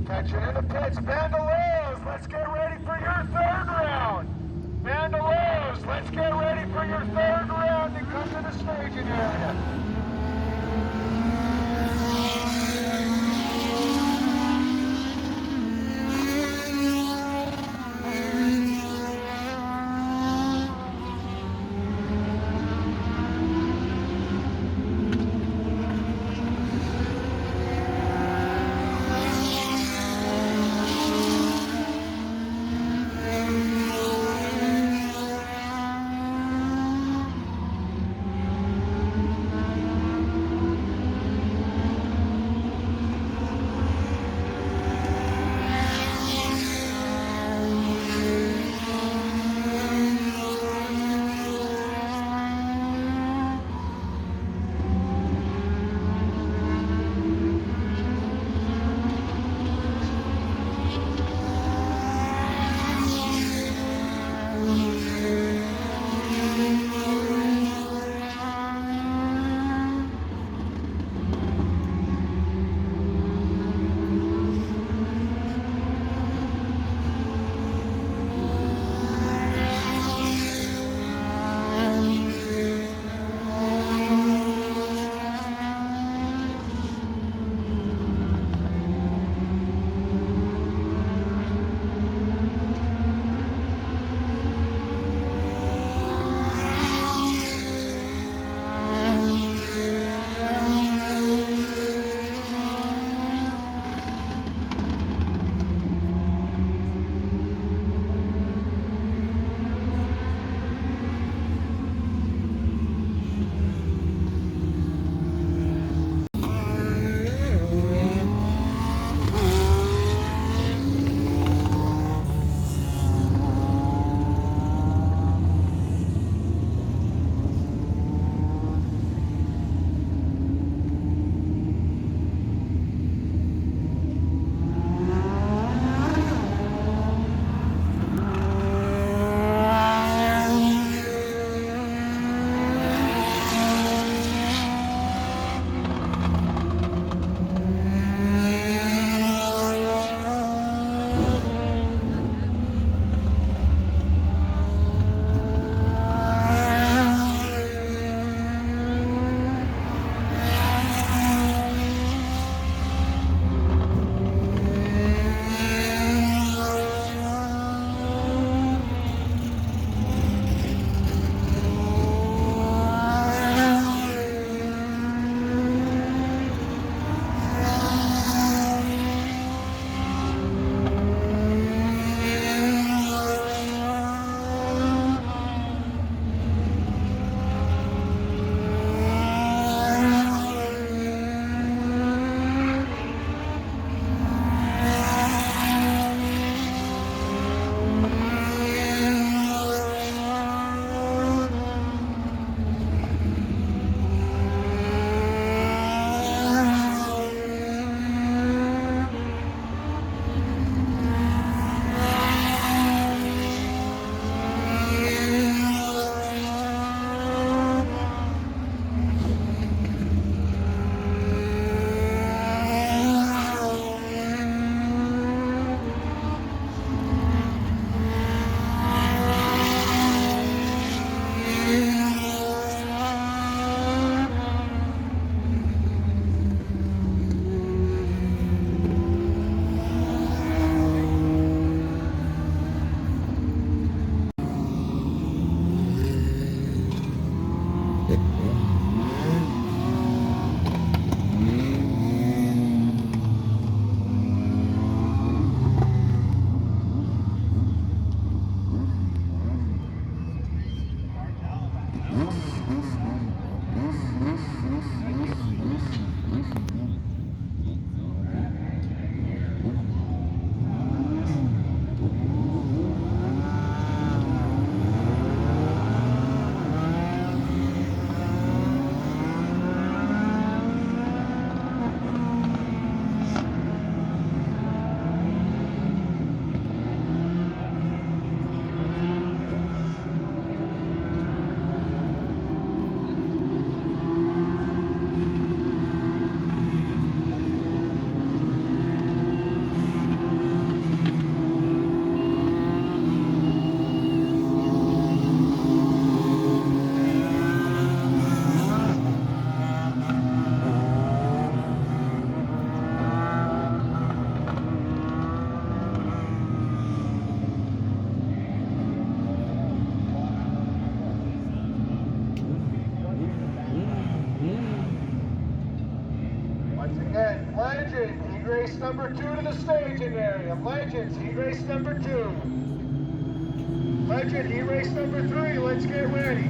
Attention in the pits, Bandalos, let's get ready for your third round. Bandalos, let's get ready for your third round and come to the staging area. Once again, Legend, heat race number 2 to the staging area. Legends, heat race number 2. Legend, heat race number 3, let's get ready.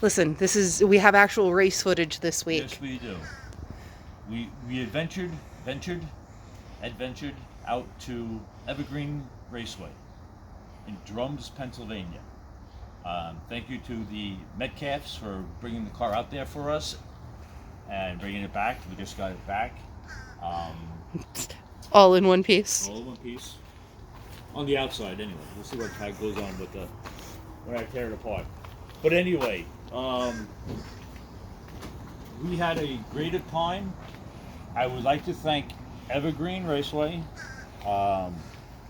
Listen, we have actual race footage this week. Yes, we do. We adventured out to Evergreen Raceway in Drums, Pennsylvania. Thank you to the Metcalfs for bringing the car out there for us and bringing it back. We just got it back. All in one piece. All in one piece. On the outside, anyway. We'll see what tag goes on with when I tear it apart. But anyway, we had a great time. I would like to thank Evergreen Raceway, all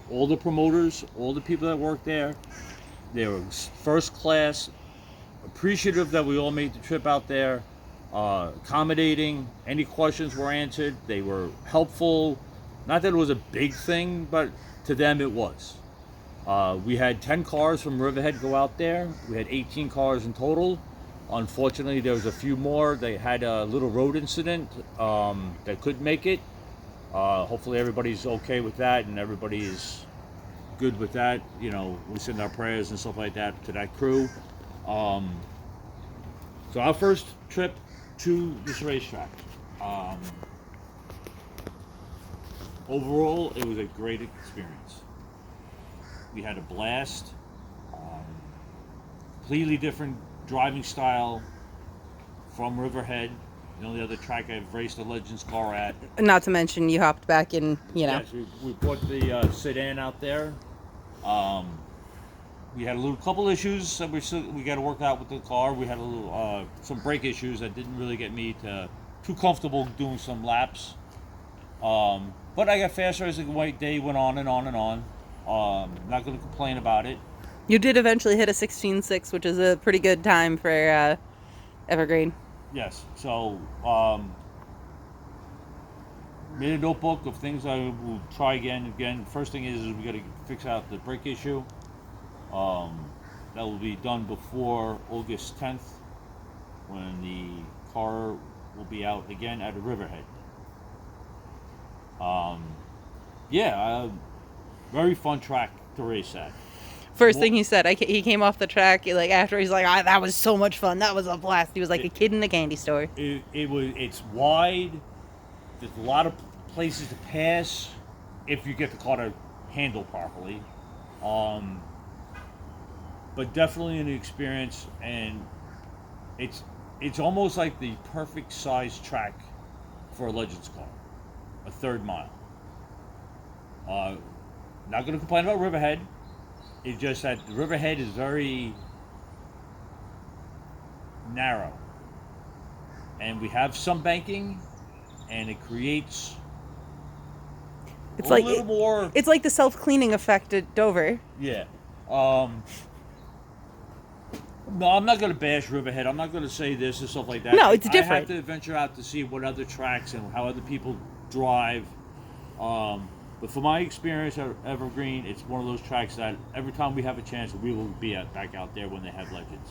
the promoters, all the people that work there. They were first class, appreciative that we all made the trip out there, accommodating. Any questions were answered. They were helpful. Not that it was a big thing, but to them it was. We had 10 cars from Riverhead go out there. We had 18 cars in total. Unfortunately, there was a few more. They had a little road incident that couldn't make it. Hopefully everybody's okay with that and everybody is good with that. You know, we send our prayers and stuff like that to that crew. So our first trip to this racetrack. Overall, it was a great experience. We had a blast. Completely different driving style from Riverhead. The only other track I've raced a Legends car at. Not to mention you hopped back in, you know. Yes, we brought the sedan out there. We had a couple issues that we got to work out with the car. We had some brake issues that didn't really get me too comfortable doing some laps. But I got faster as the day went on and on and on. Not going to complain about it. You did eventually hit a 16.6, which is a pretty good time for Evergreen. Yes. So, made a notebook of things I will try again. First thing is we got to fix out the brake issue. That will be done before August 10th, when the car will be out again at a Riverhead. Very fun track to race at. First thing he said, he came off the track like after he's like, that was so much fun, that was a blast. He was like a kid in a candy store. It's wide. There's a lot of places to pass if you get the car to handle properly. But definitely an experience, and it's almost like the perfect size track for a Legends car, a third mile. Not going to complain about Riverhead. It's just that Riverhead is very narrow, and we have some banking, and it creates it's a little more. It's like the self-cleaning effect at Dover. Yeah. No, I'm not going to bash Riverhead. I'm not going to say this and stuff like that. No, it's different. I have to venture out to see what other tracks and how other people drive. But from my experience at Evergreen, it's one of those tracks that every time we have a chance, we will be back out there when they have Legends,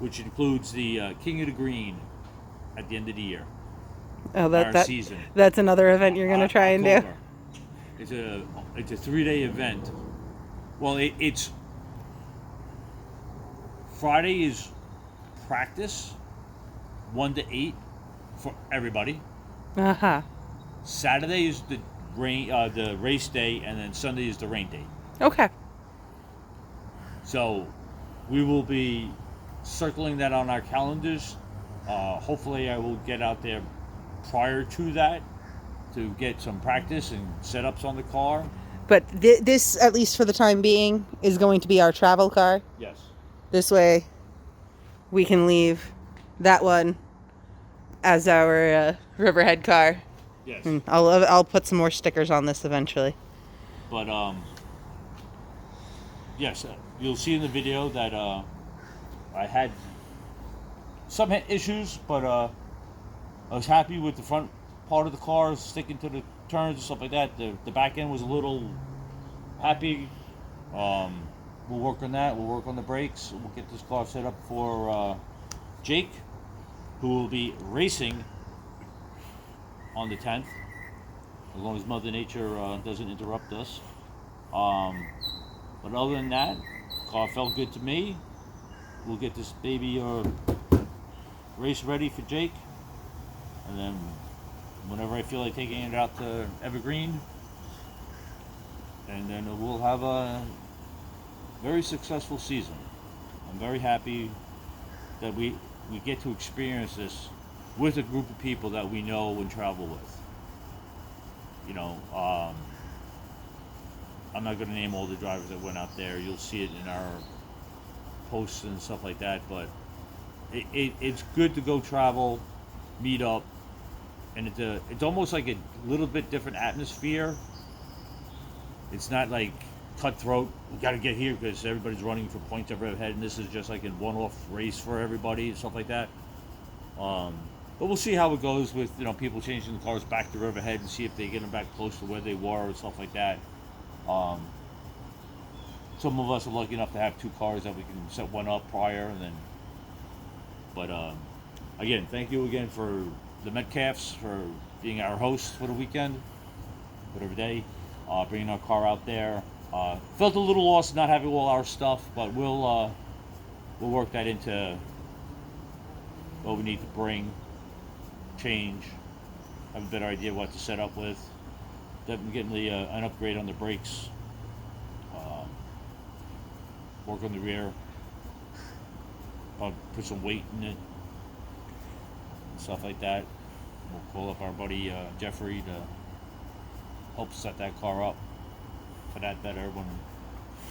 which includes the King of the Green at the end of the year. Oh, season. That's another event you're going to try and October. do. It's a 3-day event. Well, it's Friday is practice, 1 to 8 for everybody. Saturday is the race day, and then Sunday is the rain day. Okay. So we will be circling that on our calendars. Hopefully I will get out there prior to that to get some practice and setups on the car. But this, at least for the time being, is going to be our travel car. Yes. This way we can leave that one as our Riverhead car. Yes. And I'll put some more stickers on this eventually. But yes, you'll see in the video that I had some issues, but I was happy with the front part of the car, sticking to the turns and stuff like that. The back end was a little happy. We'll work on that. We'll work on the brakes. We'll get this car set up for Jake, who will be racing on the 10th, as long as Mother Nature doesn't interrupt us. But other than that, car felt good to me. We'll get this baby race ready for Jake, and then whenever I feel like taking it out to Evergreen, and then we'll have a very successful season. I'm very happy that we get to experience this with a group of people that we know and travel with. You know, I'm not going to name all the drivers that went out there. You'll see it in our posts and stuff like that, but it's good to go travel, meet up, and it's almost like a little bit different atmosphere. It's not like cutthroat, we got to get here because everybody's running for points every head, and this is just like a one-off race for everybody and stuff like that. But we'll see how it goes with, you know, people changing the cars back to Riverhead and see if they get them back close to where they were and stuff like that. Some of us are lucky enough to have 2 cars that we can set one up prior, and then. But again, thank you again for the Metcalfs for being our hosts for the weekend, whatever day, bringing our car out there. Felt a little lost not having all our stuff, but we'll work that into what we need to bring, change, have a better idea what to set up with. Definitely getting an upgrade on the brakes, work on the rear, put some weight in it, and stuff like that. We'll call up our buddy Jeffrey to help set that car up for that better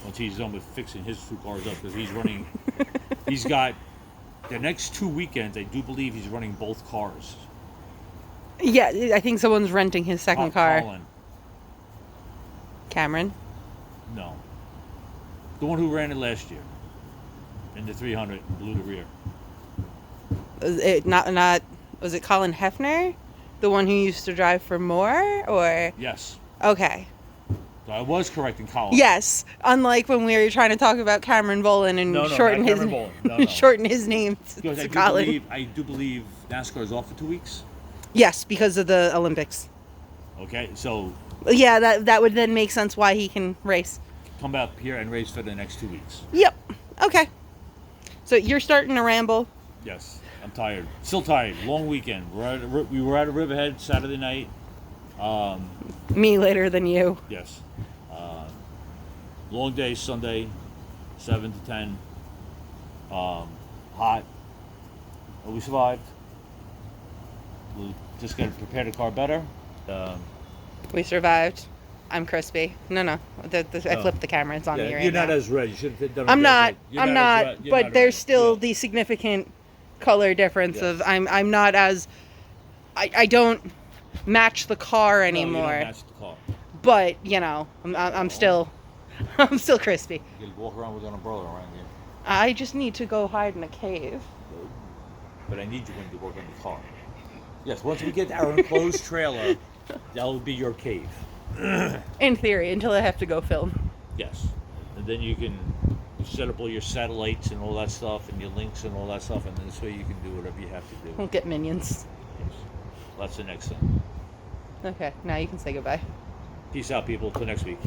once he's done with fixing his 2 cars up, because he's running. He's got the next 2 weekends. I do believe he's running both cars. Yeah, I think someone's renting his second car. Colin. Cameron? No. The one who ran it last year in the 300 and blew the rear. Was it not? Was it Colin Hefner, the one who used to drive for Moore, or? Yes. Okay. So I was correcting Colin. Yes. Unlike when we were trying to talk about Cameron Bolin and shorten not his Cameron Bolin. No. shorten his name Because to Colin. I do believe NASCAR is off for 2 weeks. Yes, because of the Olympics. Okay, so Yeah, that would then make sense why he can race. come up here and race for the next 2 weeks. Yep. Okay. So you're starting to ramble. Yes, I'm tired. Still tired. Long weekend. We were at Riverhead Saturday night. Me later than you. Yes. Long day Sunday, 7 to 10. Hot. But we survived. We just got to prepare the car better. We survived. I'm crispy. No. I flipped the camera. It's on me right now. You're not as red. You should have done. I'm not. You're But not there's red. still Yeah. the significant color difference Yes. of I'm not as. I don't match the car No, anymore. you don't match the car. But I'm still crispy. You can walk around with an umbrella around here. I just need to go hide in a cave. But I need you when you work on the car. Yes, once we get our enclosed trailer, that will be your cave. In theory, until I have to go film. Yes. And then you can set up all your satellites and all that stuff, and your links and all that stuff, and this way you can do whatever you have to do. We'll get minions. Yes. That's the next thing. Okay, now you can say goodbye. Peace out, people. Till next week.